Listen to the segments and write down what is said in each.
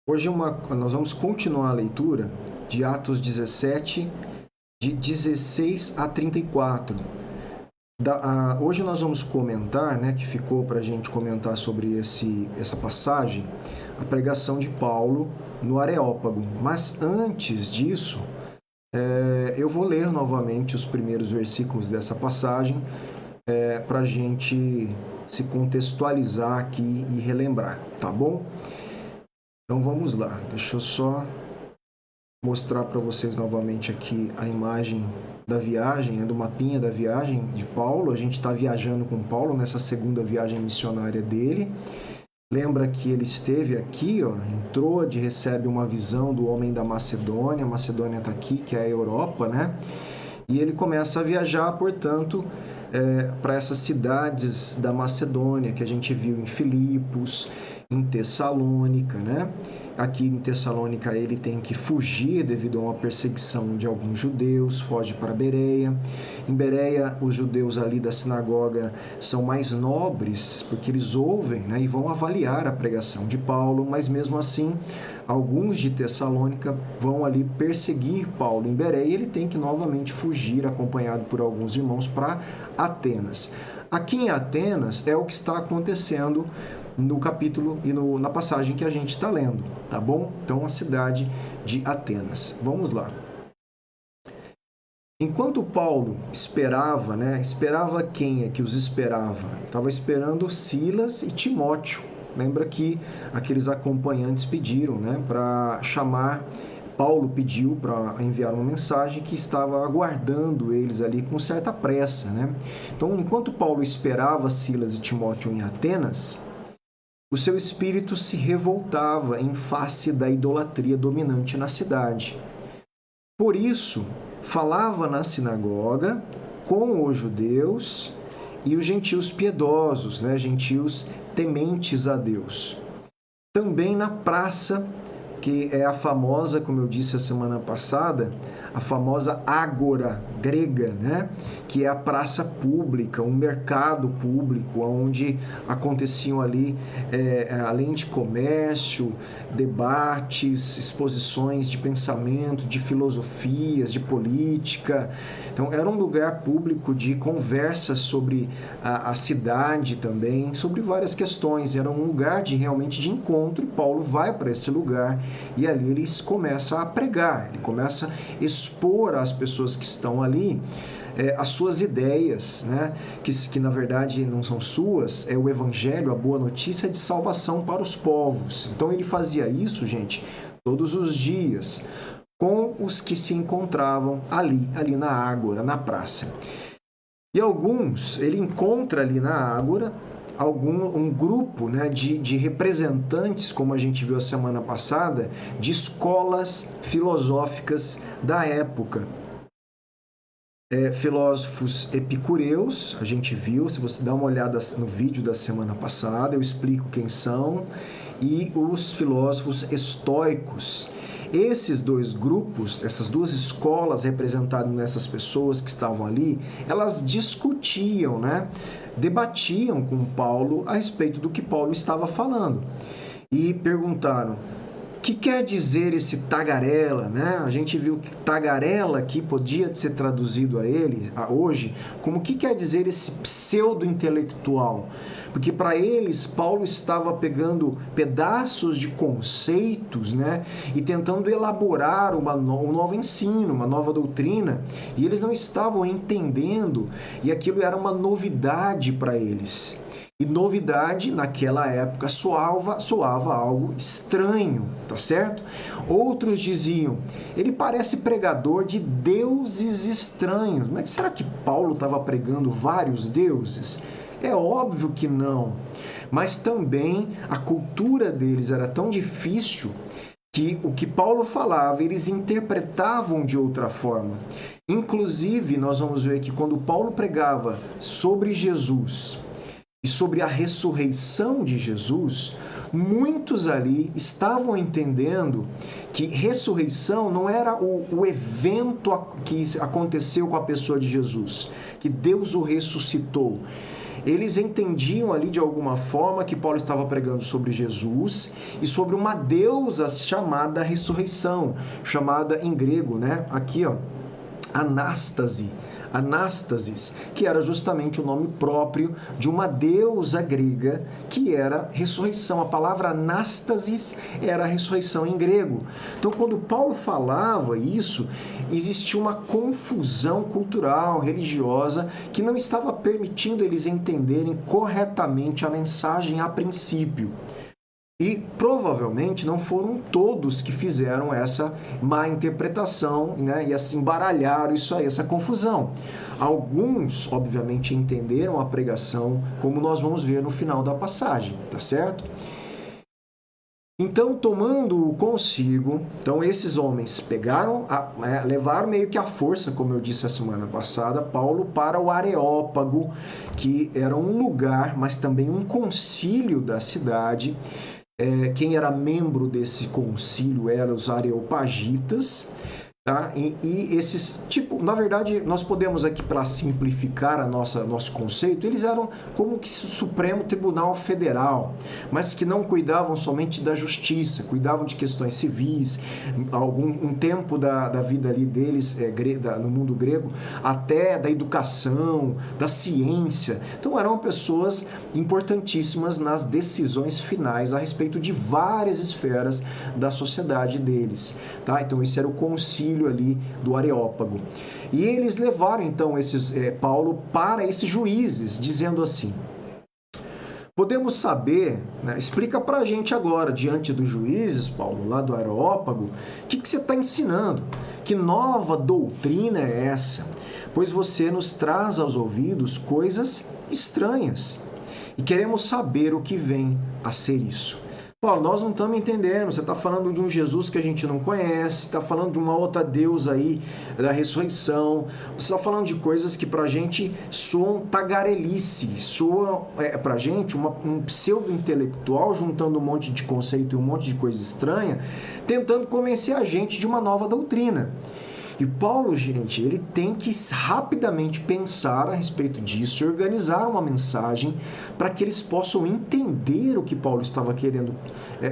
Hoje nós vamos continuar a leitura de Atos 17, de 16 a 34. Hoje nós vamos comentar, que ficou para a gente comentar sobre essa passagem, a pregação de Paulo no Areópago. Mas antes disso, eu vou ler novamente os primeiros versículos dessa passagem para a gente se contextualizar aqui e relembrar, tá bom? Então vamos lá, deixa eu só mostrar para vocês novamente aqui a imagem da viagem, do mapinha da viagem de Paulo. A gente está viajando com Paulo nessa segunda viagem missionária dele. Lembra que ele esteve aqui, entrou, recebe uma visão do homem da Macedônia. A Macedônia está aqui, que é a Europa, né? E ele começa a viajar, portanto, para essas cidades da Macedônia, que a gente viu em Filipos, em Tessalônica, né? Aqui em Tessalônica ele tem que fugir devido a uma perseguição de alguns judeus, foge para Bereia. Em Bereia, os judeus ali da sinagoga são mais nobres, porque eles ouvem, e vão avaliar a pregação de Paulo, mas mesmo assim, alguns de Tessalônica vão ali perseguir Paulo em Bereia e ele tem que novamente fugir, acompanhado por alguns irmãos, para Atenas. Aqui em Atenas é o que está acontecendo no capítulo e na passagem que a gente está lendo, tá bom? Então, a cidade de Atenas. Vamos lá. Enquanto Paulo esperava, esperava quem é que os esperava? Estava esperando Silas e Timóteo. Lembra que aqueles acompanhantes pediram, para chamar. Paulo pediu para enviar uma mensagem que estava aguardando eles ali com certa pressa, Então, enquanto Paulo esperava Silas e Timóteo em Atenas, o seu espírito se revoltava em face da idolatria dominante na cidade. Por isso, falava na sinagoga com os judeus e os gentios piedosos, gentios tementes a Deus. Também na praça, que é a famosa, como eu disse a semana passada, a famosa ágora grega, que é a praça pública, um mercado público, onde aconteciam ali, além de comércio, debates, exposições de pensamento, de filosofias, de política. Então, era um lugar público de conversa sobre a cidade também, sobre várias questões. Era um lugar realmente de encontro, e Paulo vai para esse lugar e ali ele começa a pregar, ele começa a expor às pessoas que estão ali as suas ideias, que na verdade não são suas, é o evangelho, a boa notícia de salvação para os povos. Então ele fazia isso, gente, todos os dias, com os que se encontravam ali na ágora, na praça. E alguns, ele encontra ali na ágora um grupo de representantes, como a gente viu a semana passada, de escolas filosóficas da época. Filósofos epicureus, a gente viu, se você dá uma olhada no vídeo da semana passada, eu explico quem são, e os filósofos estoicos. Esses dois grupos, essas duas escolas representadas nessas pessoas que estavam ali, elas discutiam, debatiam com Paulo a respeito do que Paulo estava falando. E perguntaram: o que quer dizer esse tagarela, A gente viu que tagarela aqui podia ser traduzido hoje como o que quer dizer esse pseudo-intelectual. Porque para eles, Paulo estava pegando pedaços de conceitos, e tentando elaborar um novo ensino, uma nova doutrina, e eles não estavam entendendo, e aquilo era uma novidade para eles. E novidade, naquela época, soava algo estranho, tá certo? Outros diziam: ele parece pregador de deuses estranhos. Mas será que Paulo estava pregando vários deuses? É óbvio que não. Mas também a cultura deles era tão difícil que o que Paulo falava, eles interpretavam de outra forma. Inclusive, nós vamos ver que quando Paulo pregava sobre Jesus e sobre a ressurreição de Jesus, muitos ali estavam entendendo que ressurreição não era o evento que aconteceu com a pessoa de Jesus, que Deus o ressuscitou. eles entendiam ali de alguma forma que Paulo estava pregando sobre Jesus e sobre uma deusa chamada ressurreição, chamada em grego, né? Aqui, ó, Anástasis, que era justamente o nome próprio de uma deusa grega que era ressurreição. A palavra anástasis era a ressurreição em grego. Então, quando Paulo falava isso, existia uma confusão cultural, religiosa, que não estava permitindo eles entenderem corretamente a mensagem a princípio. E provavelmente não foram todos que fizeram essa má interpretação, né? E assim embaralharam isso aí, essa confusão. Alguns, obviamente, entenderam a pregação, como nós vamos ver no final da passagem, tá certo? Então, tomando-o consigo, então esses homens levaram meio que à força, como eu disse a semana passada, Paulo para o Areópago, que era um lugar, mas também um concílio da cidade. Quem era membro desse concílio eram os areopagitas, tá? E esses, na verdade, nós podemos aqui, para simplificar nosso conceito, eles eram como que o Supremo Tribunal Federal, mas que não cuidavam somente da justiça, cuidavam de questões civis, um tempo da vida ali deles, no mundo grego, até da educação, da ciência. Então eram pessoas importantíssimas nas decisões finais a respeito de várias esferas da sociedade deles, tá? Então esse era o concílio ali do Areópago. E eles levaram então Paulo para esses juízes, dizendo assim: podemos saber, né, explica pra gente agora, diante dos juízes, Paulo, lá do Areópago, o que você está ensinando? Que nova doutrina é essa? Pois você nos traz aos ouvidos coisas estranhas e queremos saber o que vem a ser isso. Paulo, nós não estamos entendendo, você está falando de um Jesus que a gente não conhece, está falando de uma outra deusa aí, da ressurreição, você está falando de coisas que para a gente soam tagarelice, soam para a gente um pseudo-intelectual juntando um monte de conceito e um monte de coisa estranha, tentando convencer a gente de uma nova doutrina. E Paulo, gente, ele tem que rapidamente pensar a respeito disso e organizar uma mensagem para que eles possam entender o que Paulo estava querendo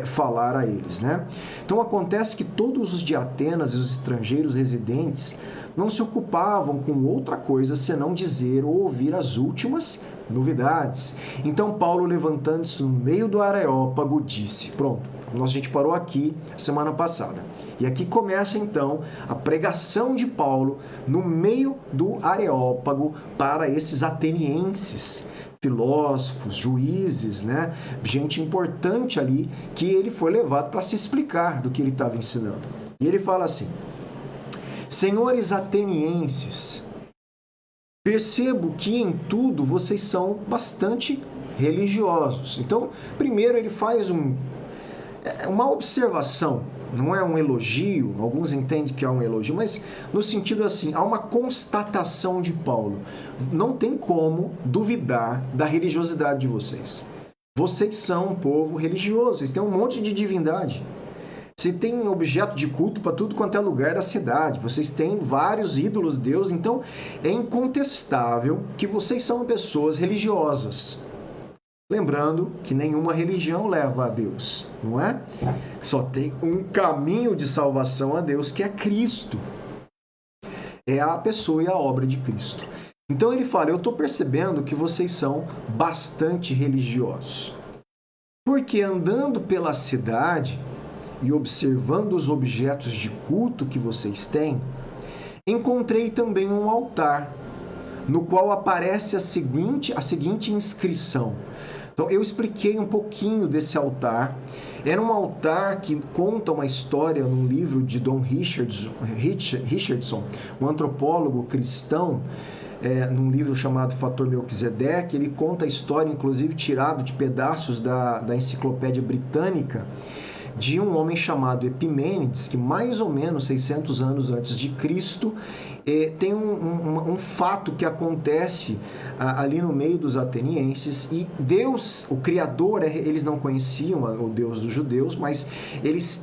falar a eles, né? Então acontece que todos os de Atenas e os estrangeiros residentes não se ocupavam com outra coisa senão dizer ou ouvir as últimas novidades. Então Paulo, levantando-se no meio do Areópago, disse, pronto, a gente parou aqui semana passada. E aqui começa então a pregação de Paulo no meio do Areópago para esses atenienses, filósofos, juízes, né? Gente importante ali que ele foi levado para se explicar do que ele estava ensinando. E ele fala assim: senhores atenienses, percebo que em tudo vocês são bastante religiosos. Então, primeiro ele faz uma observação, não é um elogio, alguns entendem que é um elogio, mas no sentido assim, há uma constatação de Paulo. Não tem como duvidar da religiosidade de vocês. Vocês são um povo religioso, vocês têm um monte de divindade. Você tem objeto de culto para tudo quanto é lugar da cidade. Vocês têm vários ídolos, Deus. Então, é incontestável que vocês são pessoas religiosas. Lembrando que nenhuma religião leva a Deus, não é? Só tem um caminho de salvação a Deus, que é Cristo. É a pessoa e a obra de Cristo. Então ele fala, eu estou percebendo que vocês são bastante religiosos. Porque andando pela cidade e observando os objetos de culto que vocês têm, encontrei também um altar, no qual aparece a seguinte inscrição. Então, eu expliquei um pouquinho desse altar. Era um altar que conta uma história num livro de Don Richardson, um antropólogo cristão, num livro chamado Fator Melquisedeque. Ele conta a história, inclusive, tirado de pedaços da Enciclopédia Britânica, de um homem chamado Epimênides, que mais ou menos 600 anos antes de Cristo, tem um fato que acontece ali no meio dos atenienses, e Deus, o Criador, eles não conheciam o Deus dos judeus, mas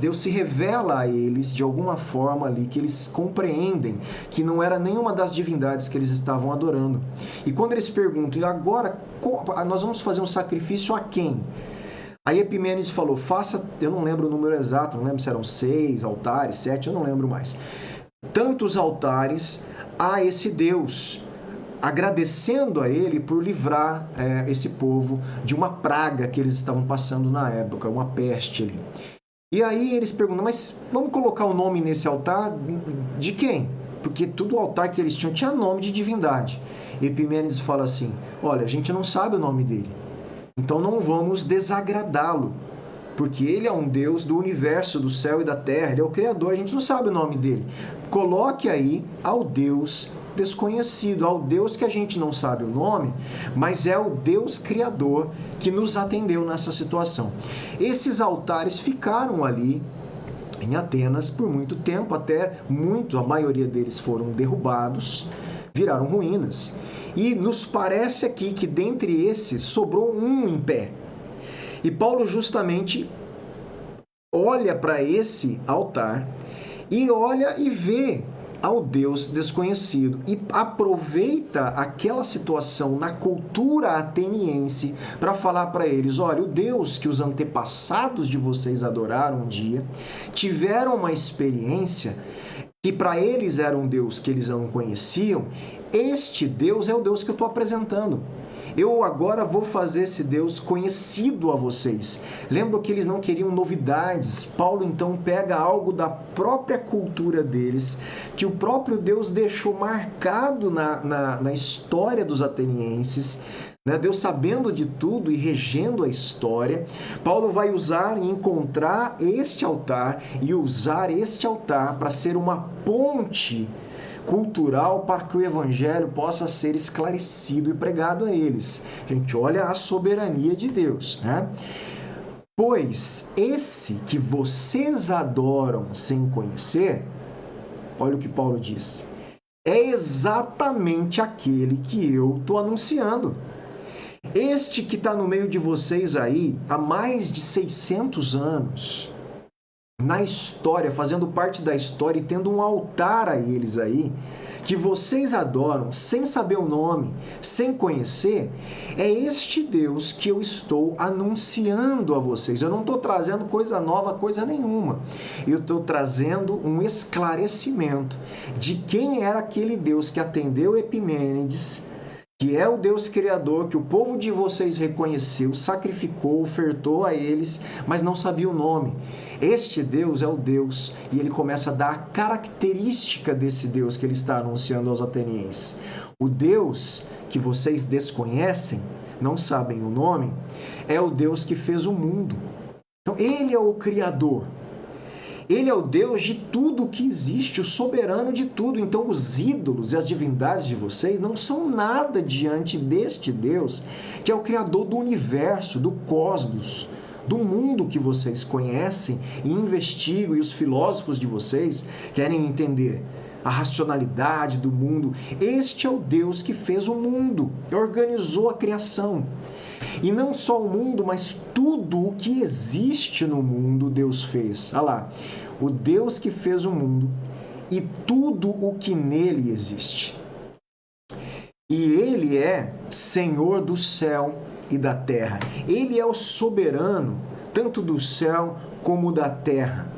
Deus se revela a eles de alguma forma ali, que eles compreendem que não era nenhuma das divindades que eles estavam adorando. E quando eles perguntam, e agora nós vamos fazer um sacrifício a quem? Aí Epimênides falou, eu não lembro o número exato, não lembro se eram 6 altares, 7, eu não lembro mais. Tantos altares a esse Deus, agradecendo a ele por livrar esse povo de uma praga que eles estavam passando na época, uma peste ali. E aí eles perguntam, mas vamos colocar o nome nesse altar de quem? Porque todo altar que eles tinham tinha nome de divindade. Epimênides fala assim, olha, a gente não sabe o nome dele, então não vamos desagradá-lo, porque ele é um Deus do universo, do céu e da terra, ele é o Criador, a gente não sabe o nome dele. Coloque aí ao Deus desconhecido, ao Deus que a gente não sabe o nome, mas é o Deus Criador que nos atendeu nessa situação. Esses altares ficaram ali em Atenas por muito tempo, a maioria deles foram derrubados, viraram ruínas. E nos parece aqui que dentre esses sobrou um em pé. E Paulo justamente olha para esse altar e olha e vê ao Deus desconhecido e aproveita aquela situação na cultura ateniense para falar para eles, olha, o Deus que os antepassados de vocês adoraram um dia, tiveram uma experiência que para eles era um Deus que eles não conheciam, este Deus é o Deus que eu estou apresentando. Eu agora vou fazer esse Deus conhecido a vocês. Lembro que eles não queriam novidades. Paulo então pega algo da própria cultura deles, que o próprio Deus deixou marcado na história dos atenienses, né? Deus sabendo de tudo e regendo a história. Paulo vai usar e encontrar este altar e usar este altar para ser uma ponte cultural para que o evangelho possa ser esclarecido e pregado a eles. Gente, olha a soberania de Deus, né? Pois esse que vocês adoram sem conhecer, olha o que Paulo diz, é exatamente aquele que eu estou anunciando. Este que está no meio de vocês aí há mais de 600 anos, na história, fazendo parte da história e tendo um altar a eles aí, que vocês adoram sem saber o nome, sem conhecer, é este Deus que eu estou anunciando a vocês. Eu não estou trazendo coisa nova, coisa nenhuma. Eu estou trazendo um esclarecimento de quem era aquele Deus que atendeu Epimênides, que é o Deus Criador, que o povo de vocês reconheceu, sacrificou, ofertou a eles, mas não sabia o nome. Este Deus é o Deus, e ele começa a dar a característica desse Deus que ele está anunciando aos atenienses. O Deus que vocês desconhecem, não sabem o nome, é o Deus que fez o mundo. Então, ele é o Criador. Ele é o Deus de tudo que existe, o soberano de tudo. Então, os ídolos e as divindades de vocês não são nada diante deste Deus, que é o Criador do universo, do cosmos, do mundo que vocês conhecem e investigam, e os filósofos de vocês querem entender a racionalidade do mundo. Este é o Deus que fez o mundo, organizou a criação. E não só o mundo, mas tudo o que existe no mundo Deus fez. Olha lá, o Deus que fez o mundo e tudo o que nele existe. E ele é Senhor do céu e da terra. Ele é o soberano, tanto do céu como da terra.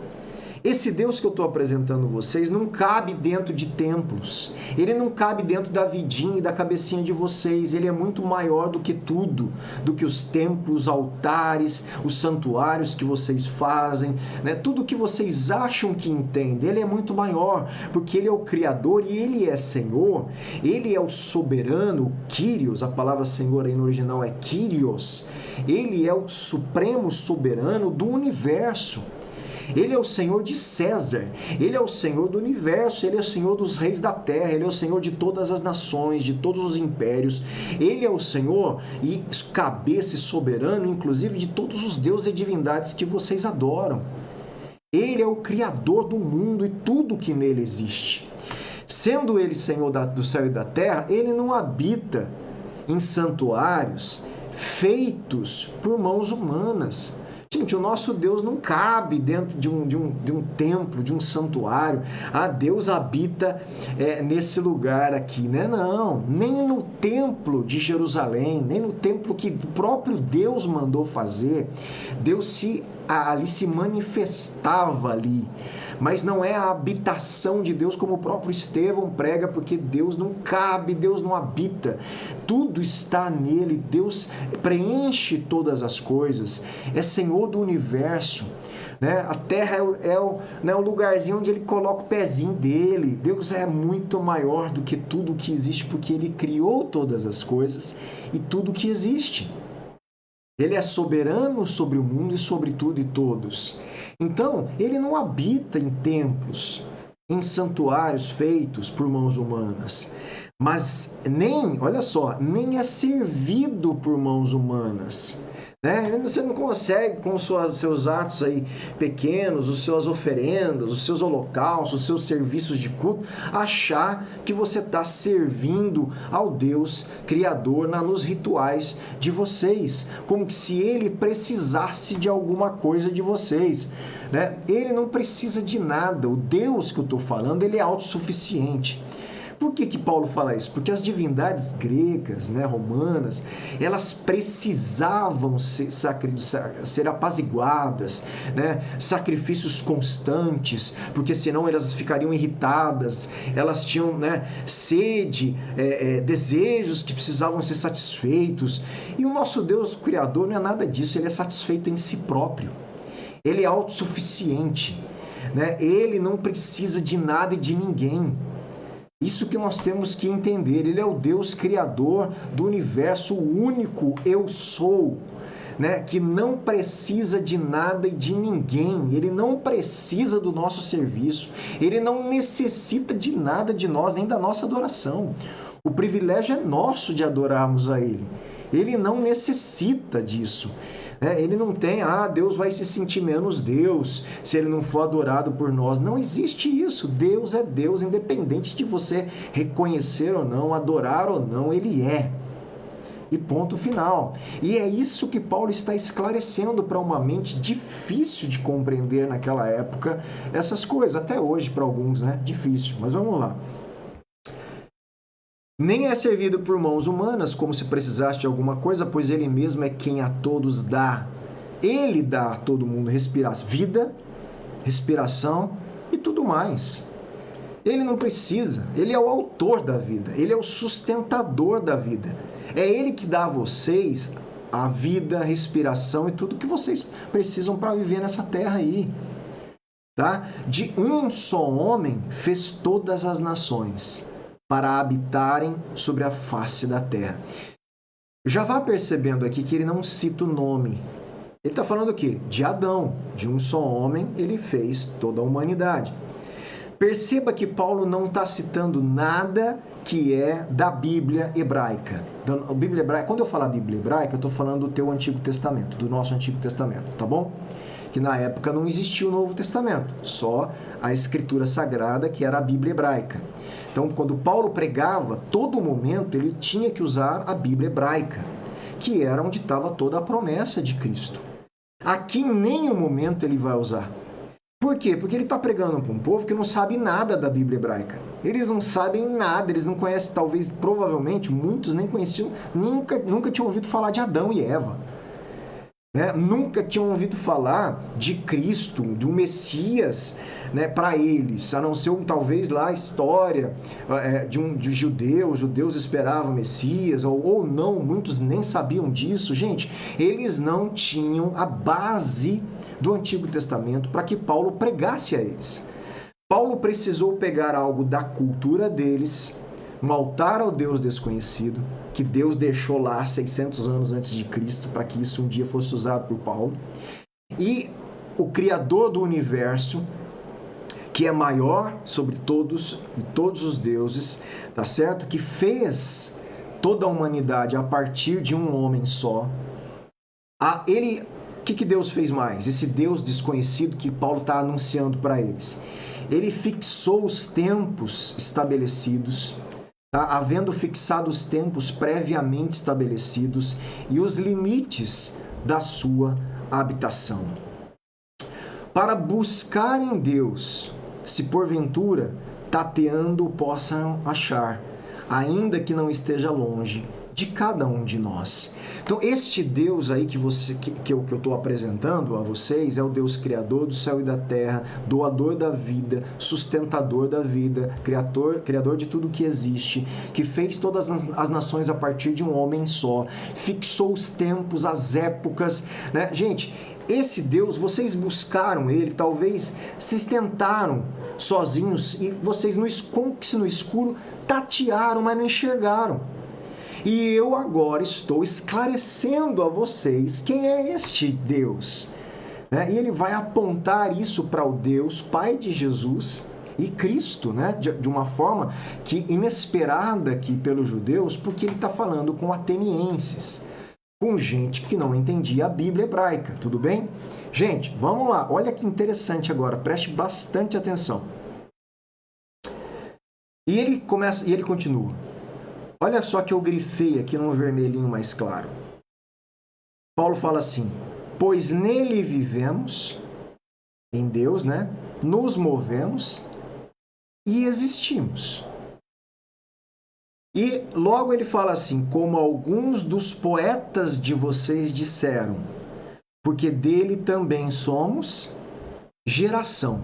Esse Deus que eu estou apresentando a vocês não cabe dentro de templos. Ele não cabe dentro da vidinha e da cabecinha de vocês. Ele é muito maior do que tudo, do que os templos, altares, os santuários que vocês fazem, né? Tudo que vocês acham que entendem. Ele é muito maior, porque ele é o Criador e ele é Senhor. Ele é o soberano, Kyrios, a palavra Senhor aí no original é Kyrios. Ele é o supremo soberano do universo. Ele é o Senhor de César, Ele é o Senhor do universo, Ele é o Senhor dos reis da terra, Ele é o Senhor de todas as nações, de todos os impérios. Ele é o Senhor e cabeça e soberano, inclusive, de todos os deuses e divindades que vocês adoram. Ele é o Criador do mundo e tudo que nele existe. Sendo ele Senhor do céu e da terra, ele não habita em santuários feitos por mãos humanas. Gente, o nosso Deus não cabe dentro de um templo, de um santuário. Ah, Deus habita nesse lugar aqui, né? Não, nem no templo de Jerusalém, nem no templo que o próprio Deus mandou fazer. Deus ali se manifestava ali. Mas não é a habitação de Deus como o próprio Estevão prega, porque Deus não cabe, Deus não habita. Tudo está nele, Deus preenche todas as coisas, é Senhor do universo. Né? A terra é o lugarzinho onde ele coloca o pezinho dele. Deus é muito maior do que tudo que existe, porque ele criou todas as coisas e tudo que existe. Ele é soberano sobre o mundo e sobre tudo e todos. Então, ele não habita em templos, em santuários feitos por mãos humanas, mas olha só, nem é servido por mãos humanas. Né? Você não consegue, com seus atos aí pequenos, as suas oferendas, os seus holocaustos, os seus serviços de culto, achar que você está servindo ao Deus Criador nos rituais de vocês, como se ele precisasse de alguma coisa de vocês. Né? Ele não precisa de nada. O Deus que eu estou falando, ele é autossuficiente. Por que Paulo fala isso? Porque as divindades gregas, né, romanas, elas precisavam ser apaziguadas, né, sacrifícios constantes, porque senão elas ficariam irritadas, elas tinham, né, sede, desejos que precisavam ser satisfeitos. E o nosso Deus Criador não é nada disso, ele é satisfeito em si próprio. Ele é autossuficiente, né? Ele não precisa de nada e de ninguém. Isso que nós temos que entender. Ele é o Deus Criador do universo, o único eu sou, né? Que não precisa de nada e de ninguém. Ele não precisa do nosso serviço. Ele não necessita de nada de nós, nem da nossa adoração. O privilégio é nosso de adorarmos a Ele. Ele não necessita disso. Ele não tem, Deus vai se sentir menos Deus se ele não for adorado por nós. Não existe isso. Deus é Deus, independente de você reconhecer ou não, adorar ou não, ele é. E ponto final. E é isso que Paulo está esclarecendo para uma mente difícil de compreender naquela época essas coisas. Até hoje, para alguns, né? Difícil. Mas vamos lá. Nem é servido por mãos humanas, como se precisasse de alguma coisa, pois ele mesmo é quem a todos dá. Ele dá a todo mundo vida, respiração e tudo mais. Ele não precisa, ele é o autor da vida, ele é o sustentador da vida. É ele que dá a vocês a vida, a respiração e tudo que vocês precisam para viver nessa terra aí. Tá? De um só homem fez todas as nações, para habitarem sobre a face da terra. Já vá percebendo aqui que ele não cita o nome. Ele está falando o quê? De Adão. De um só homem, ele fez toda a humanidade. Perceba que Paulo não está citando nada que é da Bíblia hebraica. A Bíblia hebraica, quando eu falar Bíblia hebraica, eu estou falando do teu Antigo Testamento, do nosso Antigo Testamento, tá bom? Que na época não existia o Novo Testamento, só a Escritura Sagrada, que era a Bíblia hebraica. Então, quando Paulo pregava, todo momento ele tinha que usar a Bíblia hebraica, que era onde estava toda a promessa de Cristo. Aqui em nenhum momento ele vai usar. Por quê? Porque ele está pregando para um povo que não sabe nada da Bíblia hebraica. Eles não sabem nada, eles não conhecem, talvez, provavelmente, muitos nem conheciam, nunca tinham ouvido falar de Adão e Eva. Nunca tinham ouvido falar de Cristo, do Messias, né, para eles, a não ser talvez lá a história de judeus. Os judeus esperavam o Messias, ou não, muitos nem sabiam disso. Gente, eles não tinham a base do Antigo Testamento para que Paulo pregasse a eles. Paulo precisou pegar algo da cultura deles, um altar ao Deus desconhecido, que Deus deixou lá 600 anos antes de Cristo, para que isso um dia fosse usado por Paulo, e o Criador do universo, que é maior sobre todos os deuses, tá certo? Que fez toda a humanidade a partir de um homem só. Ele que Deus fez mais? Esse Deus desconhecido que Paulo está anunciando para eles. Ele fixou os tempos estabelecidos, tá? Havendo fixado os tempos previamente estabelecidos e os limites da sua habitação. Para buscar em Deus, se porventura tateando possam achar, ainda que não esteja longe de cada um de nós. Então, este Deus aí que eu estou apresentando a vocês é o Deus criador do céu e da terra, doador da vida, sustentador da vida, criador de tudo que existe, que fez todas as nações a partir de um homem só, fixou os tempos, as épocas, né? Gente, esse Deus, vocês buscaram ele, talvez vocês tentaram sozinhos e vocês no escuro tatearam, mas não enxergaram. E eu agora estou esclarecendo a vocês quem é este Deus. Né? E ele vai apontar isso para o Deus, Pai de Jesus e Cristo, né? De uma forma que inesperada aqui pelos judeus, porque ele está falando com atenienses, com gente que não entendia a Bíblia hebraica, tudo bem? Gente, vamos lá, olha que interessante agora, preste bastante atenção. E ele continua. Olha só que eu grifei aqui num vermelhinho mais claro. Paulo fala assim: pois nele vivemos, em Deus, né? Nos movemos e existimos. E logo ele fala assim: como alguns dos poetas de vocês disseram, porque dele também somos geração.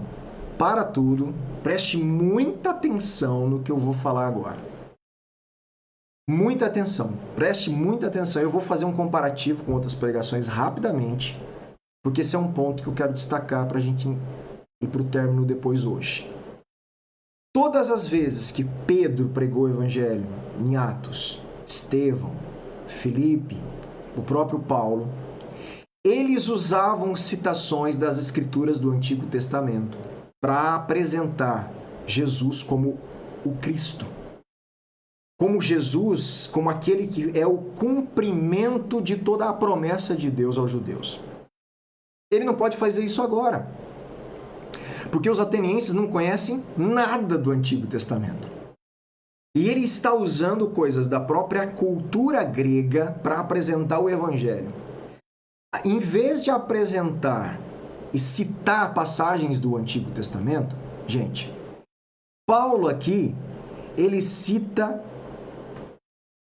Para tudo, preste muita atenção no que eu vou falar agora. Muita atenção, preste muita atenção. Eu vou fazer um comparativo com outras pregações rapidamente, porque esse é um ponto que eu quero destacar para a gente ir para o término depois hoje. Todas as vezes que Pedro pregou o Evangelho, em Atos, Estevão, Filipe, o próprio Paulo, eles usavam citações das Escrituras do Antigo Testamento para apresentar Jesus como o Cristo. Como Jesus, como aquele que é o cumprimento de toda a promessa de Deus aos judeus. Ele não pode fazer isso agora, porque os atenienses não conhecem nada do Antigo Testamento. E ele está usando coisas da própria cultura grega para apresentar o Evangelho. Em vez de apresentar e citar passagens do Antigo Testamento, gente, Paulo aqui, ele cita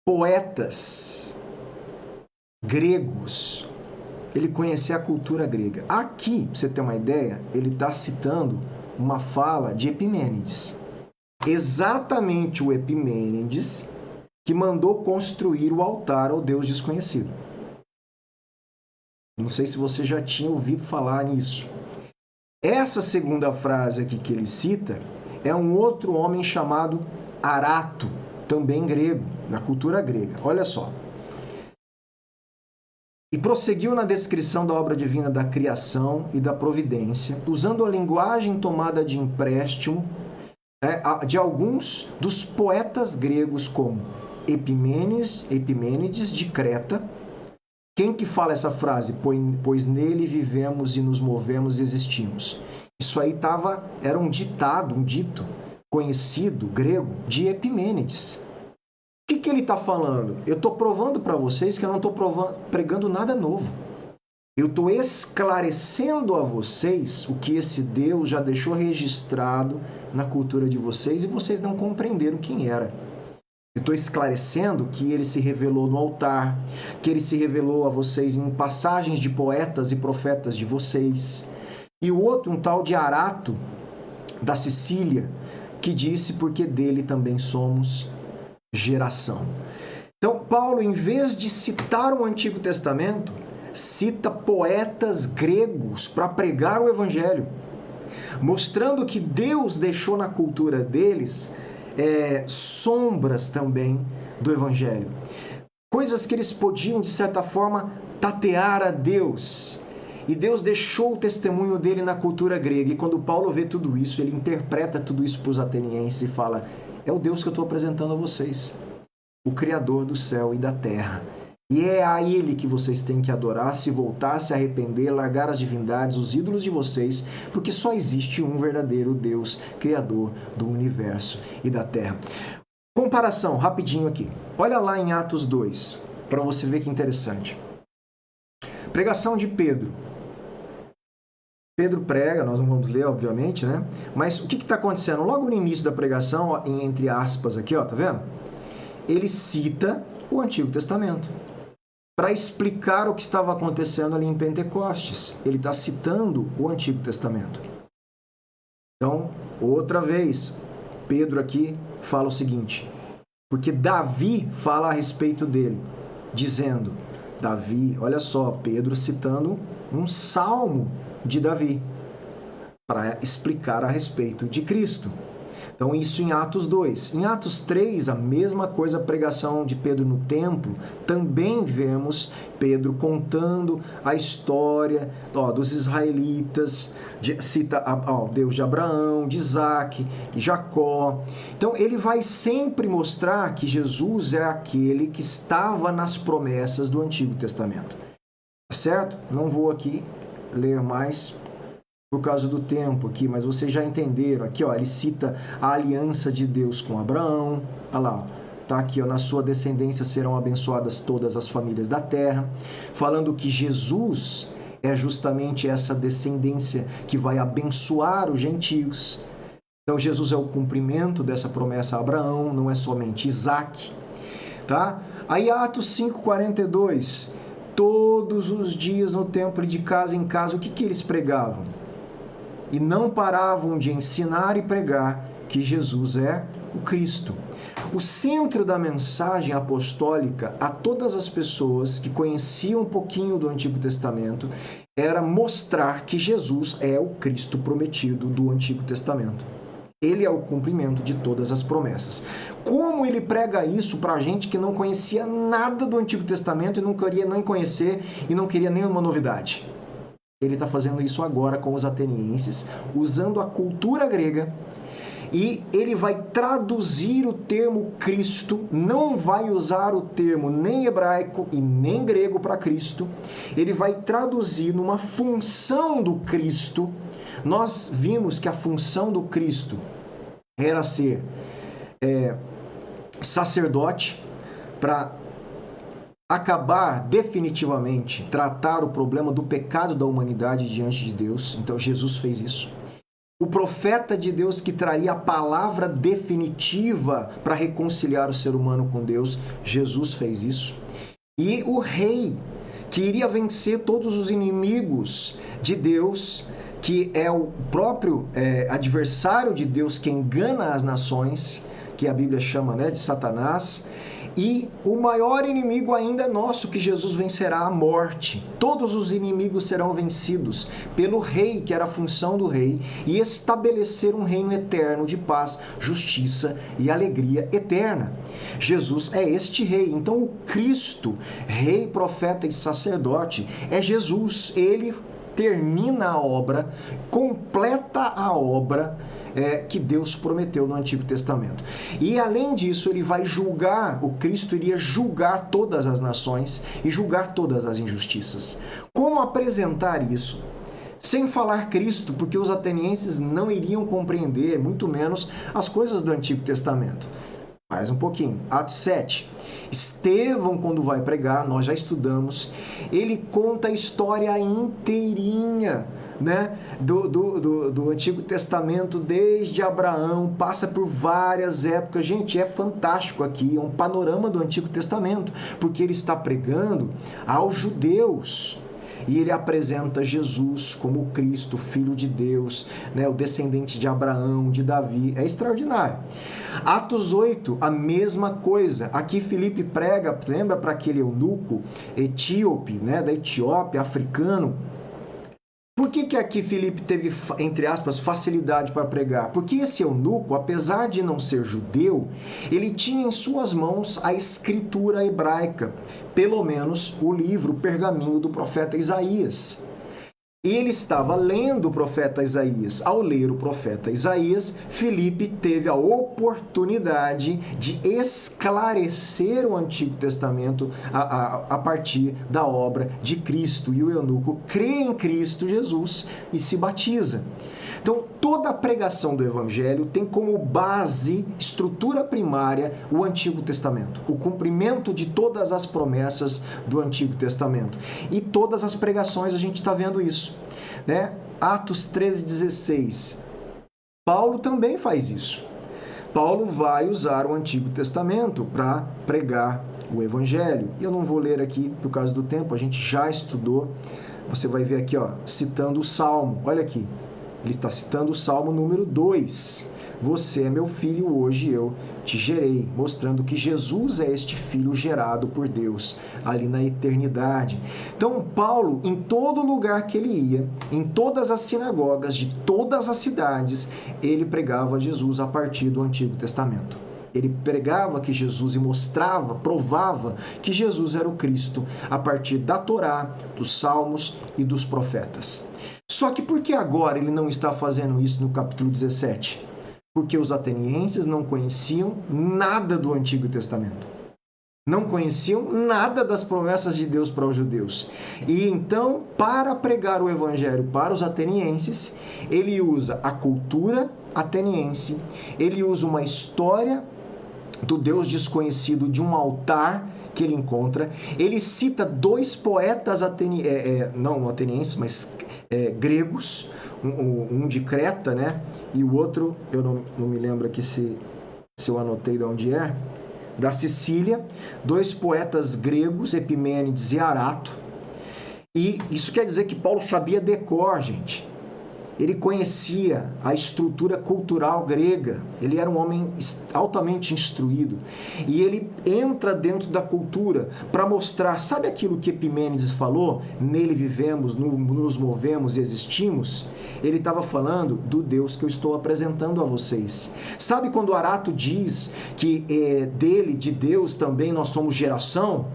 poetas gregos. Ele conhecia a cultura grega. Aqui, para você ter uma ideia, ele está citando uma fala de Epimênides. Exatamente o Epimênides que mandou construir o altar ao Deus desconhecido. Não sei se você já tinha ouvido falar nisso. Essa segunda frase aqui que ele cita é um outro homem chamado Arato, também grego, na cultura grega. Olha só. E prosseguiu na descrição da obra divina da criação e da providência, usando a linguagem tomada de empréstimo de alguns dos poetas gregos, como Epimênides de Creta. Quem que fala essa frase? Pois nele vivemos e nos movemos e existimos. Isso aí era um ditado, um dito conhecido grego de Epimênides. O que ele está falando? Eu estou provando para vocês que eu não estou pregando nada novo. Eu estou esclarecendo a vocês o que esse Deus já deixou registrado na cultura de vocês e vocês não compreenderam quem era. Eu estou esclarecendo que ele se revelou no altar, que ele se revelou a vocês em passagens de poetas e profetas de vocês. E o outro, um tal de Arato, da Sicília, que disse porque dele também somos geração. Então, Paulo, em vez de citar o Antigo Testamento, cita poetas gregos para pregar o Evangelho, mostrando que Deus deixou na cultura deles sombras também do Evangelho. Coisas que eles podiam, de certa forma, tatear a Deus. E Deus deixou o testemunho dele na cultura grega. E quando Paulo vê tudo isso, ele interpreta tudo isso para os atenienses e fala: é o Deus que eu estou apresentando a vocês. O Criador do céu e da terra. E é a Ele que vocês têm que adorar, se voltar, se arrepender, largar as divindades, os ídolos de vocês, porque só existe um verdadeiro Deus, Criador do universo e da terra. Comparação, rapidinho aqui. Olha lá em Atos 2, para você ver que interessante. Pregação de Pedro. Pedro prega, nós não vamos ler, obviamente, né? Mas o que está acontecendo? Logo no início da pregação, ó, entre aspas aqui, ó, tá vendo? Ele cita o Antigo Testamento para explicar o que estava acontecendo ali em Pentecostes. Ele está citando o Antigo Testamento. Então, outra vez, Pedro aqui fala o seguinte, porque Davi fala a respeito dele, dizendo, Davi, olha só, Pedro citando um salmo de Davi, para explicar a respeito de Cristo. Então, isso em Atos 2. Em Atos 3, a mesma coisa, a pregação de Pedro no templo, também vemos Pedro contando a história dos israelitas, cita o Deus de Abraão, de Isaac, de Jacó. Então, ele vai sempre mostrar que Jesus é aquele que estava nas promessas do Antigo Testamento. Certo? Não vou aqui ler mais por causa do tempo aqui, mas vocês já entenderam. Aqui, ó, ele cita a aliança de Deus com Abraão. Olha lá, tá aqui, ó, na sua descendência serão abençoadas todas as famílias da terra, falando que Jesus é justamente essa descendência que vai abençoar os gentios. Então, Jesus é o cumprimento dessa promessa a Abraão, não é somente Isaac, tá? Aí, Atos 5:42, todos os dias no templo, de casa em casa, o que eles pregavam? E não paravam de ensinar e pregar que Jesus é o Cristo. O centro da mensagem apostólica a todas as pessoas que conheciam um pouquinho do Antigo Testamento era mostrar que Jesus é o Cristo prometido do Antigo Testamento. Ele é o cumprimento de todas as promessas. Como ele prega isso para gente que não conhecia nada do Antigo Testamento e não queria nem conhecer e não queria nenhuma novidade? Ele está fazendo isso agora com os atenienses, usando a cultura grega, e ele vai traduzir o termo Cristo, não vai usar o termo nem hebraico e nem grego para Cristo, ele vai traduzir numa função do Cristo. Nós vimos que a função do Cristo era ser sacerdote para acabar definitivamente, tratar o problema do pecado da humanidade diante de Deus. Então Jesus fez isso. O profeta de Deus que traria a palavra definitiva para reconciliar o ser humano com Deus, Jesus fez isso. E o rei que iria vencer todos os inimigos de Deus, que é o próprio adversário de Deus que engana as nações, que a Bíblia chama, né, de Satanás. E o maior inimigo ainda é nosso, que Jesus vencerá a morte. Todos os inimigos serão vencidos pelo rei, que era a função do rei, e estabelecer um reino eterno de paz, justiça e alegria eterna. Jesus é este rei. Então o Cristo, rei, profeta e sacerdote, é Jesus. Ele termina a obra, completa a obra que Deus prometeu no Antigo Testamento. E além disso, ele vai julgar, o Cristo iria julgar todas as nações e julgar todas as injustiças. Como apresentar isso? Sem falar Cristo, porque os atenienses não iriam compreender, muito menos, as coisas do Antigo Testamento. Mais um pouquinho. Atos 7. Estevão, quando vai pregar, nós já estudamos, ele conta a história inteirinha, né, do Antigo Testamento, desde Abraão, passa por várias épocas. Gente, é fantástico aqui, é um panorama do Antigo Testamento, porque ele está pregando aos judeus. E ele apresenta Jesus como o Cristo, Filho de Deus, né, o descendente de Abraão, de Davi. É extraordinário. Atos 8, a mesma coisa. Aqui Filipe prega, lembra, para aquele eunuco etíope, né, da Etiópia, africano. Por que aqui Filipe teve, entre aspas, facilidade para pregar? Porque esse eunuco, apesar de não ser judeu, ele tinha em suas mãos a escritura hebraica, pelo menos o livro, o pergaminho do profeta Isaías. E ele estava lendo o profeta Isaías. Ao ler o profeta Isaías, Filipe teve a oportunidade de esclarecer o Antigo Testamento a partir da obra de Cristo. E o eunuco crê em Cristo Jesus e se batiza. Então, toda a pregação do Evangelho tem como base, estrutura primária, o Antigo Testamento. O cumprimento de todas as promessas do Antigo Testamento. E todas as pregações a gente está vendo isso. Né? Atos 13:16. Paulo também faz isso. Paulo vai usar o Antigo Testamento para pregar o Evangelho. E eu não vou ler aqui por causa do tempo, a gente já estudou. Você vai ver aqui, ó, citando o Salmo. Olha aqui. Ele está citando o Salmo número 2. Você é meu filho, hoje eu te gerei, mostrando que Jesus é este filho gerado por Deus ali na eternidade. Então, Paulo, em todo lugar que ele ia, em todas as sinagogas de todas as cidades, ele pregava Jesus a partir do Antigo Testamento. Ele pregava que Jesus e mostrava, provava que Jesus era o Cristo a partir da Torá, dos Salmos e dos profetas. Só que por que agora ele não está fazendo isso no capítulo 17? Porque os atenienses não conheciam nada do Antigo Testamento. Não conheciam nada das promessas de Deus para os judeus. E então, para pregar o Evangelho para os atenienses, ele usa a cultura ateniense, ele usa uma história do Deus desconhecido de um altar que ele encontra. Ele cita dois poetas não atenienses, mas gregos, um de Creta, né? E o outro, eu não me lembro aqui se eu anotei de onde é, da Sicília, dois poetas gregos, Epimênides e Arato. E isso quer dizer que Paulo sabia decor, gente. Ele conhecia a estrutura cultural grega, ele era um homem altamente instruído. E ele entra dentro da cultura para mostrar, sabe aquilo que Epimênides falou? Nele vivemos, nos movemos e existimos? Ele estava falando do Deus que eu estou apresentando a vocês. Sabe quando Arato diz que de Deus também nós somos geração?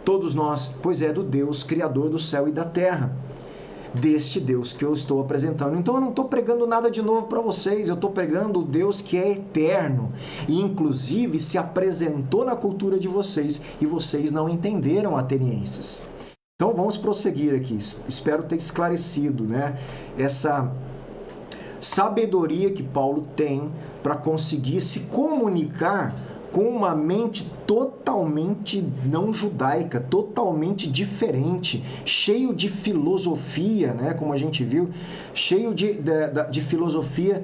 Todos nós, pois é do Deus, Criador do céu e da terra. Deste Deus que eu estou apresentando. Então eu não estou pregando nada de novo para vocês, eu estou pregando o Deus que é eterno e inclusive se apresentou na cultura de vocês e vocês não entenderam, atenienses. Então vamos prosseguir aqui, espero ter esclarecido, né, essa sabedoria que Paulo tem para conseguir se comunicar com uma mente totalmente não judaica, totalmente diferente, cheio de filosofia, né, como a gente viu, cheio de filosofia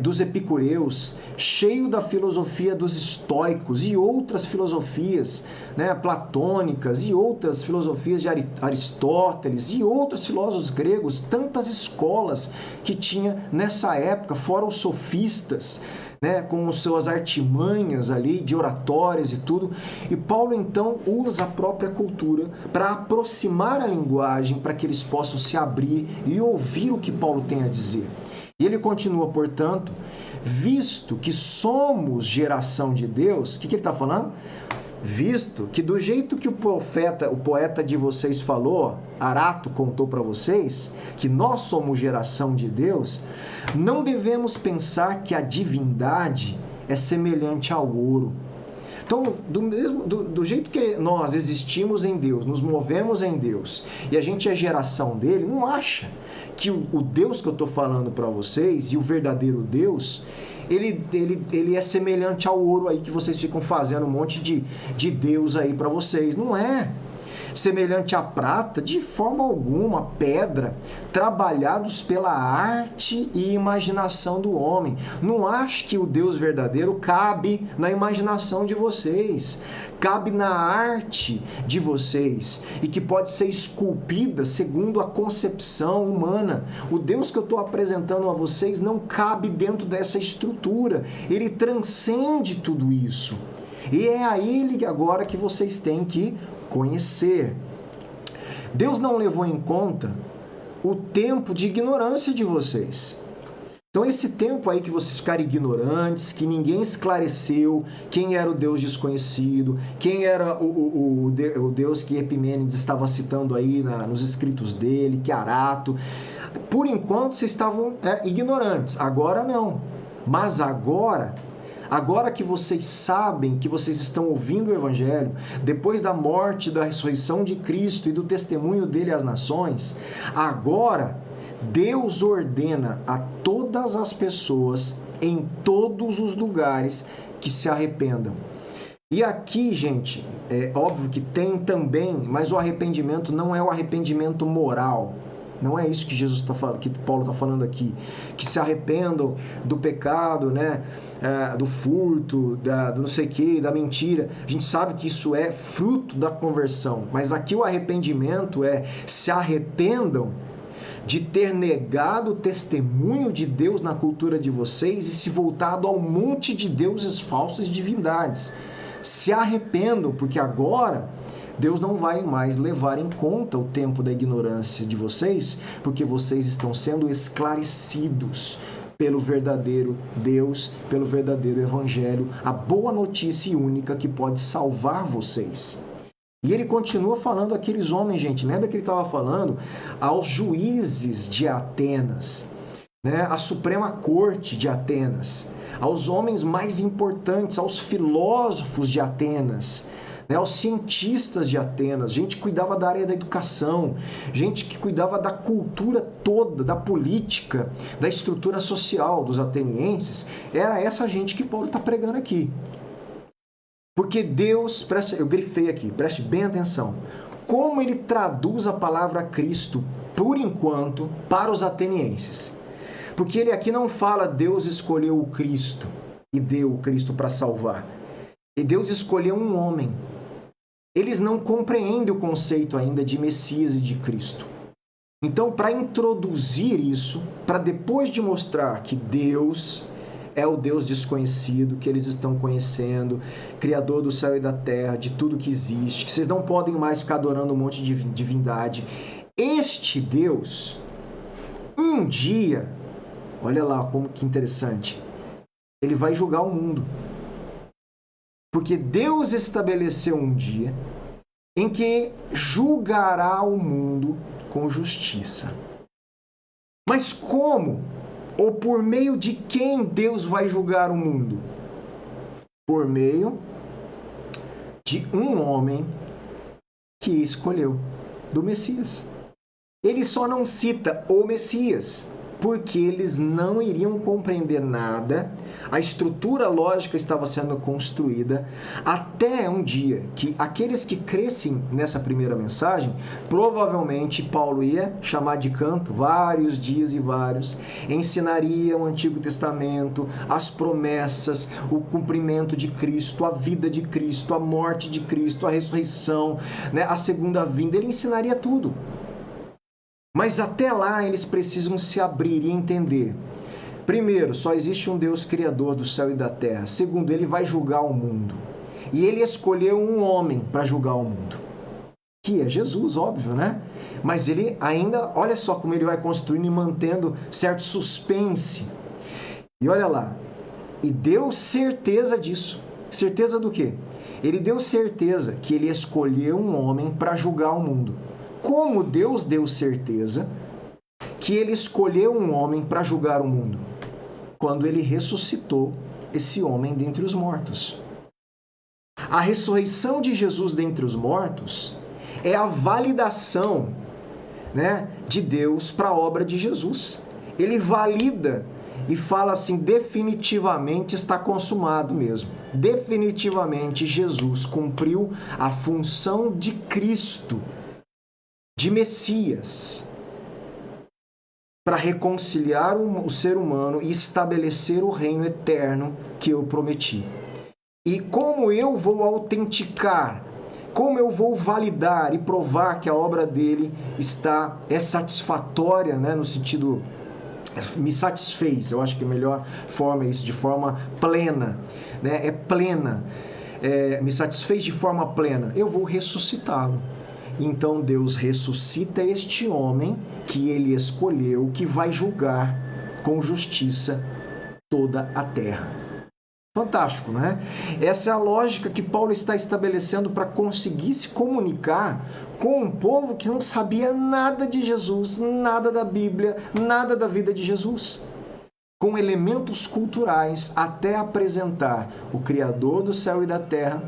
dos epicureus, cheio da filosofia dos estoicos e outras filosofias, né, platônicas e outras filosofias de Aristóteles e outros filósofos gregos, tantas escolas que tinha nessa época, fora os sofistas, né, com suas artimanhas ali de oratórias e tudo. E Paulo então usa a própria cultura para aproximar a linguagem para que eles possam se abrir e ouvir o que Paulo tem a dizer. E ele continua, portanto, visto que somos geração de Deus, o que ele está falando? Visto que do jeito que o poeta de vocês falou, Arato contou para vocês, que nós somos geração de Deus, não devemos pensar que a divindade é semelhante ao ouro. Então, do jeito que nós existimos em Deus, nos movemos em Deus, e a gente é geração dele, não acha que o Deus que eu estou falando para vocês, e o verdadeiro Deus, ele é semelhante ao ouro aí que vocês ficam fazendo um monte de Deus aí para vocês. Não é. Semelhante à prata, de forma alguma, pedra, trabalhados pela arte e imaginação do homem. Não acho que o Deus verdadeiro cabe na imaginação de vocês, cabe na arte de vocês e que pode ser esculpida segundo a concepção humana. O Deus que eu estou apresentando a vocês não cabe dentro dessa estrutura, ele transcende tudo isso. E é a ele agora que vocês têm que conhecer. Deus não levou em conta o tempo de ignorância de vocês. Então, esse tempo aí que vocês ficaram ignorantes, que ninguém esclareceu quem era o Deus desconhecido, quem era o Deus que Epimênides estava citando aí nos escritos dele, que Arato. Por enquanto, vocês estavam ignorantes. Agora não. Mas agora que vocês sabem, que vocês estão ouvindo o Evangelho, depois da morte, da ressurreição de Cristo e do testemunho dele às nações, agora Deus ordena a todas as pessoas, em todos os lugares, que se arrependam. E aqui, gente, é óbvio que tem também, mas o arrependimento não é o arrependimento moral. Não é isso que Jesus está falando, que Paulo está falando aqui. Que se arrependam do pecado, né? Do furto, do não sei o que, da mentira. A gente sabe que isso é fruto da conversão. Mas aqui o arrependimento é se arrependam de ter negado o testemunho de Deus na cultura de vocês e se voltado ao monte de deuses falsos e divindades. Se arrependam, porque agora Deus não vai mais levar em conta o tempo da ignorância de vocês, porque vocês estão sendo esclarecidos pelo verdadeiro Deus, pelo verdadeiro Evangelho, a boa notícia única que pode salvar vocês. E ele continua falando àqueles homens, gente, lembra que ele estava falando aos juízes de Atenas, né? A Suprema Corte de Atenas, aos homens mais importantes, aos filósofos de Atenas, né, aos cientistas de Atenas, gente que cuidava da área da educação, gente que cuidava da cultura toda, da política, da estrutura social dos atenienses. Era essa gente que Paulo está pregando aqui. Porque Deus, eu grifei aqui, preste bem atenção, como ele traduz a palavra Cristo, por enquanto, para os atenienses. Porque ele aqui não fala Deus escolheu o Cristo e deu o Cristo para salvar. E Deus escolheu um homem. Eles não compreendem o conceito ainda de Messias e de Cristo. Então, para introduzir isso, para depois de mostrar que Deus é o Deus desconhecido, que eles estão conhecendo, Criador do céu e da terra, de tudo que existe, que vocês não podem mais ficar adorando um monte de divindade. Este Deus, um dia, olha lá como que interessante, ele vai julgar o mundo. Porque Deus estabeleceu um dia em que julgará o mundo com justiça. Mas como? Ou por meio de quem Deus vai julgar o mundo? Por meio de um homem que escolheu, do Messias. Ele só não cita o Messias, porque eles não iriam compreender nada, a estrutura lógica estava sendo construída, até um dia que aqueles que crescem nessa primeira mensagem, provavelmente Paulo ia chamar de canto vários dias e vários, ensinaria o Antigo Testamento, as promessas, o cumprimento de Cristo, a vida de Cristo, a morte de Cristo, a ressurreição, né, a segunda vinda, ele ensinaria tudo. Mas até lá eles precisam se abrir e entender. Primeiro, só existe um Deus criador do céu e da terra. Segundo, ele vai julgar o mundo. E ele escolheu um homem para julgar o mundo. Que é Jesus, óbvio, né? Mas ele ainda, olha só como ele vai construindo e mantendo certo suspense. E olha lá, e deu certeza disso. Certeza do quê? Ele deu certeza que ele escolheu um homem para julgar o mundo. Como Deus deu certeza que ele escolheu um homem para julgar o mundo? Quando ele ressuscitou esse homem dentre os mortos. A ressurreição de Jesus dentre os mortos é a validação, né, de Deus para a obra de Jesus. Ele valida e fala assim, definitivamente está consumado mesmo. Definitivamente Jesus cumpriu a função de Cristo, de Messias, para reconciliar o ser humano e estabelecer o reino eterno que eu prometi. E como eu vou autenticar, como eu vou validar e provar que a obra dele é satisfatória, né, no sentido, me satisfez, eu acho que a melhor forma é isso, de forma plena, né, plena, me satisfez de forma plena, eu vou ressuscitá-lo. Então Deus ressuscita este homem que ele escolheu, que vai julgar com justiça toda a terra. Fantástico, né? Essa é a lógica que Paulo está estabelecendo para conseguir se comunicar com um povo que não sabia nada de Jesus, nada da Bíblia, nada da vida de Jesus. Com elementos culturais até apresentar o Criador do céu e da terra,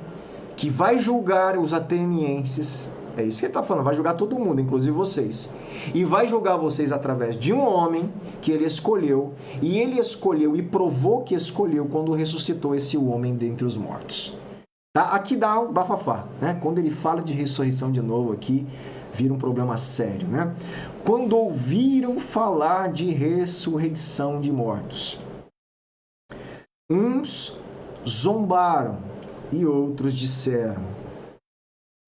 que vai julgar os atenienses. É isso que ele está falando, vai julgar todo mundo, inclusive vocês. E vai julgar vocês através de um homem que ele escolheu, e ele escolheu e provou que escolheu quando ressuscitou esse homem dentre os mortos. Tá? Aqui dá o bafafá, né? Quando ele fala de ressurreição de novo aqui, vira um problema sério, né? Quando ouviram falar de ressurreição de mortos, uns zombaram e outros disseram.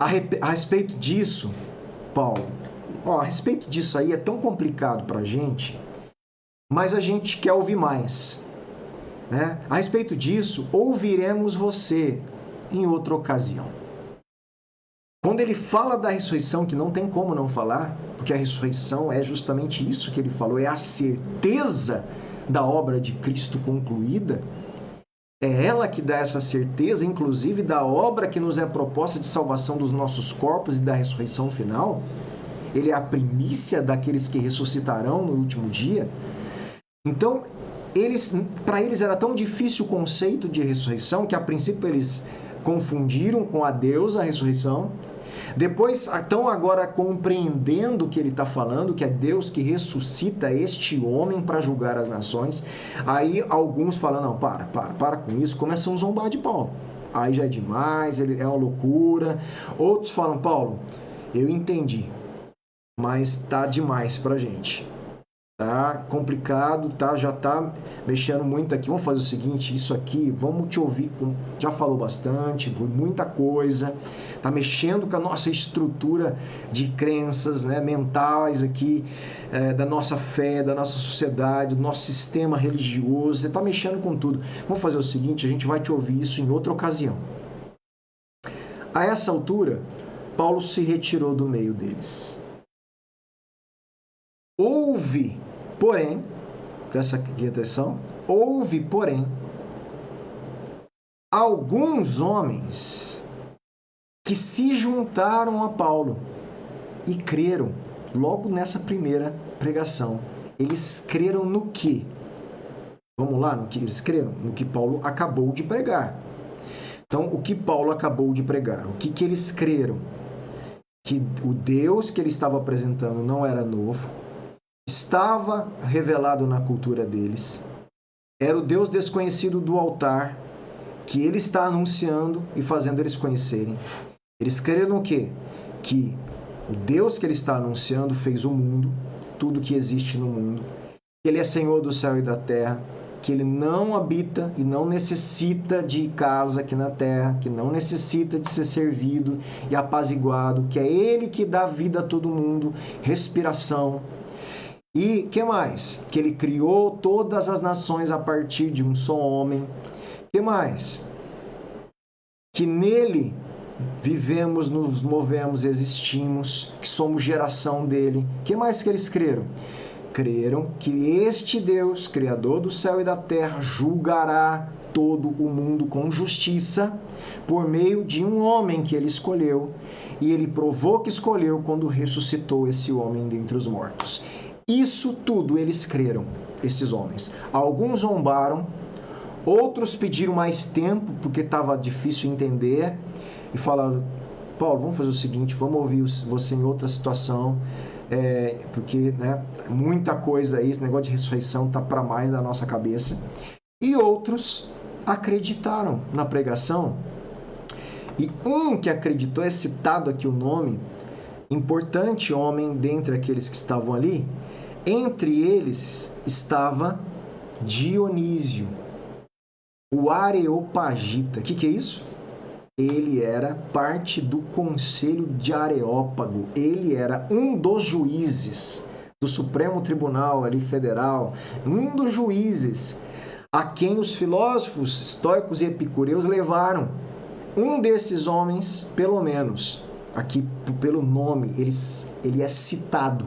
A respeito disso, Paulo, a respeito disso aí é tão complicado para a gente, mas a gente quer ouvir mais, né? A respeito disso, ouviremos você em outra ocasião. Quando ele fala da ressurreição, que não tem como não falar, porque a ressurreição é justamente isso que ele falou, é a certeza da obra de Cristo concluída. É ela que dá essa certeza, inclusive da obra que nos é proposta de salvação dos nossos corpos e da ressurreição final. Ele é a primícia daqueles que ressuscitarão no último dia. Então, para eles era tão difícil o conceito de ressurreição que a princípio eles confundiram com a Deus a ressurreição. Depois estão agora compreendendo o que ele está falando, que é Deus que ressuscita este homem para julgar as nações. Aí alguns falam, não, para com isso, começam a zombar de Paulo. Aí já é demais, é uma loucura. Outros falam, Paulo, eu entendi, mas está demais para a gente. Tá complicado, tá? Já tá mexendo muito aqui. Vamos fazer o seguinte, isso aqui, vamos te ouvir, já falou bastante, muita coisa, tá mexendo com a nossa estrutura de crenças, né, mentais aqui, da nossa fé, da nossa sociedade, do nosso sistema religioso, você tá mexendo com tudo. Vamos fazer o seguinte, a gente vai te ouvir isso em outra ocasião. A essa altura, Paulo se retirou do meio deles. Houve, porém, presta atenção, houve, porém, alguns homens que se juntaram a Paulo e creram logo nessa primeira pregação. Eles creram no quê? Vamos lá, no que eles creram? No que Paulo acabou de pregar. Então, o que Paulo acabou de pregar? O que eles creram? Que o Deus que ele estava apresentando não era novo, estava revelado na cultura deles, era o Deus desconhecido do altar, que ele está anunciando e fazendo eles conhecerem. Eles creram no quê? Que o Deus que ele está anunciando fez o mundo, tudo que existe no mundo, que ele é Senhor do céu e da terra, que ele não habita e não necessita de casa aqui na terra, que não necessita de ser servido e apaziguado, que é ele que dá vida a todo mundo, respiração. E que mais? Que ele criou todas as nações a partir de um só homem. Que mais? Que nele vivemos, nos movemos, existimos, que somos geração dele. Que mais que eles creram? Creram que este Deus, Criador do céu e da terra, julgará todo o mundo com justiça por meio de um homem que ele escolheu. E ele provou que escolheu quando ressuscitou esse homem dentre os mortos. Isso tudo eles creram, esses homens. Alguns zombaram, outros pediram mais tempo porque estava difícil entender e falaram, Paulo, vamos fazer o seguinte, vamos ouvir você em outra situação, porque né, muita coisa aí, esse negócio de ressurreição está para mais da nossa cabeça. E outros acreditaram na pregação. E um que acreditou, é citado aqui o nome, importante homem dentre aqueles que estavam ali. Entre eles estava Dionísio, o Areopagita. O que é isso? Ele era parte do conselho de Areópago. Ele era um dos juízes do Supremo Tribunal ali federal, um dos juízes a quem os filósofos estoicos e epicureus levaram. Um desses homens, pelo menos, aqui pelo nome, ele é citado.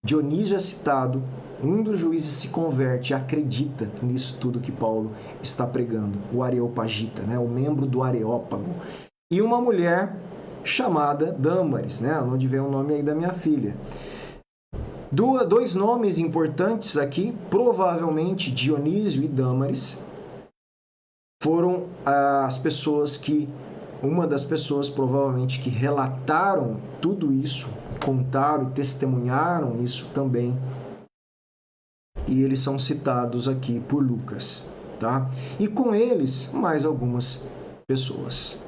Dionísio é citado, um dos juízes se converte e acredita nisso tudo que Paulo está pregando, o Areopagita, né? O membro do Areópago. E uma mulher chamada Dâmaris, né? Onde vem o nome aí da minha filha. Dois nomes importantes aqui, provavelmente Dionísio e Dâmaris, foram as pessoas que, uma das pessoas provavelmente que relataram tudo isso, contaram e testemunharam isso também, e eles são citados aqui por Lucas, tá? E com eles, mais algumas pessoas.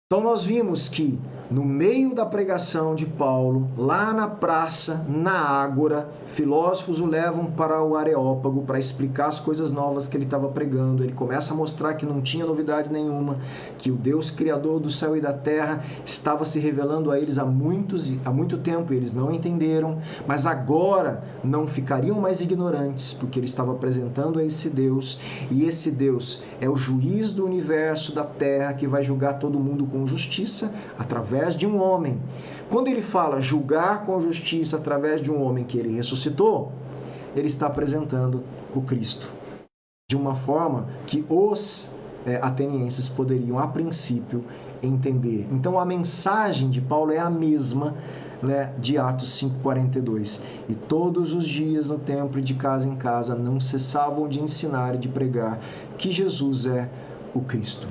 Então nós vimos que no meio da pregação de Paulo, lá na praça, na ágora, filósofos o levam para o Areópago para explicar as coisas novas que ele estava pregando. Ele começa a mostrar que não tinha novidade nenhuma, que o Deus Criador do céu e da terra estava se revelando a eles há muito tempo, e eles não entenderam, mas agora não ficariam mais ignorantes, porque ele estava apresentando a esse Deus, e esse Deus é o juiz do universo, da terra, que vai julgar todo mundo com justiça através de um homem. Quando ele fala julgar com justiça através de um homem que ele ressuscitou, ele está apresentando o Cristo de uma forma que os atenienses poderiam, a princípio, entender. Então a mensagem de Paulo é a mesma, né, de Atos 5,42. E todos os dias no templo e de casa em casa não cessavam de ensinar e de pregar que Jesus é o Cristo.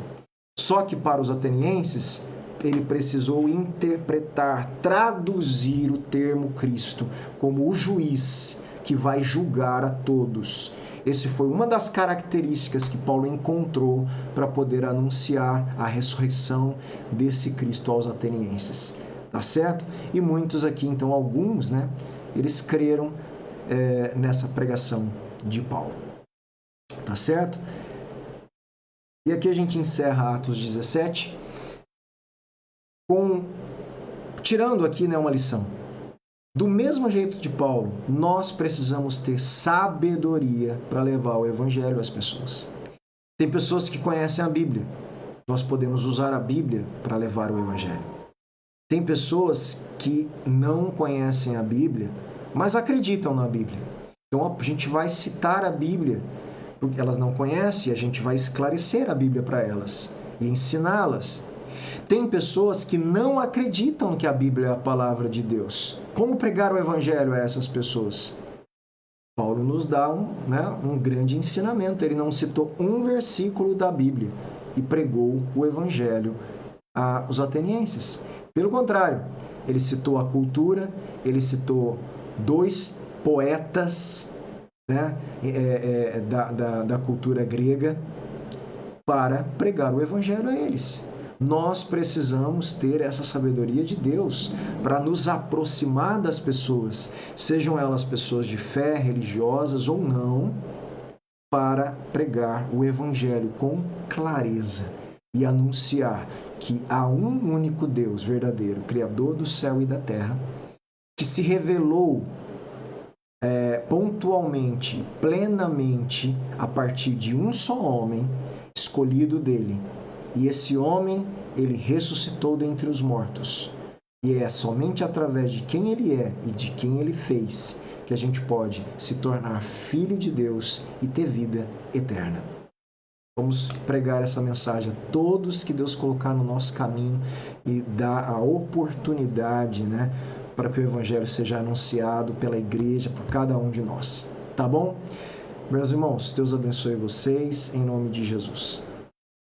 Só que para os atenienses, ele precisou interpretar, traduzir o termo Cristo como o juiz que vai julgar a todos. Esse foi uma das características que Paulo encontrou para poder anunciar a ressurreição desse Cristo aos atenienses. Tá certo? E muitos aqui, então alguns, né, eles creram nessa pregação de Paulo. Tá certo? E aqui a gente encerra Atos 17, tirando aqui, né, uma lição. Do mesmo jeito de Paulo, nós precisamos ter sabedoria para levar o evangelho às pessoas. Tem pessoas que conhecem a Bíblia. Nós podemos usar a Bíblia para levar o evangelho. Tem pessoas que não conhecem a Bíblia, mas acreditam na Bíblia. Então a gente vai citar a Bíblia, porque elas não conhecem, a gente vai esclarecer a Bíblia para elas e ensiná-las. Tem pessoas que não acreditam que a Bíblia é a palavra de Deus. Como pregar o evangelho a essas pessoas? Paulo nos dá um grande ensinamento. Ele não citou um versículo da Bíblia e pregou o evangelho aos atenienses. Pelo contrário, ele citou a cultura, ele citou dois poetas, né, da cultura grega, para pregar o evangelho a eles. Nós precisamos ter essa sabedoria de Deus para nos aproximar das pessoas, sejam elas pessoas de fé, religiosas ou não, para pregar o evangelho com clareza e anunciar que há um único Deus verdadeiro, Criador do céu e da terra, que se revelou pontualmente, plenamente, a partir de um só homem, escolhido dele. E esse homem, ele ressuscitou dentre os mortos. E é somente através de quem ele é e de quem ele fez que a gente pode se tornar filho de Deus e ter vida eterna. Vamos pregar essa mensagem a todos que Deus colocar no nosso caminho e dar a oportunidade, né, para que o evangelho seja anunciado pela igreja, por cada um de nós. Tá bom? Meus irmãos, Deus abençoe vocês, em nome de Jesus.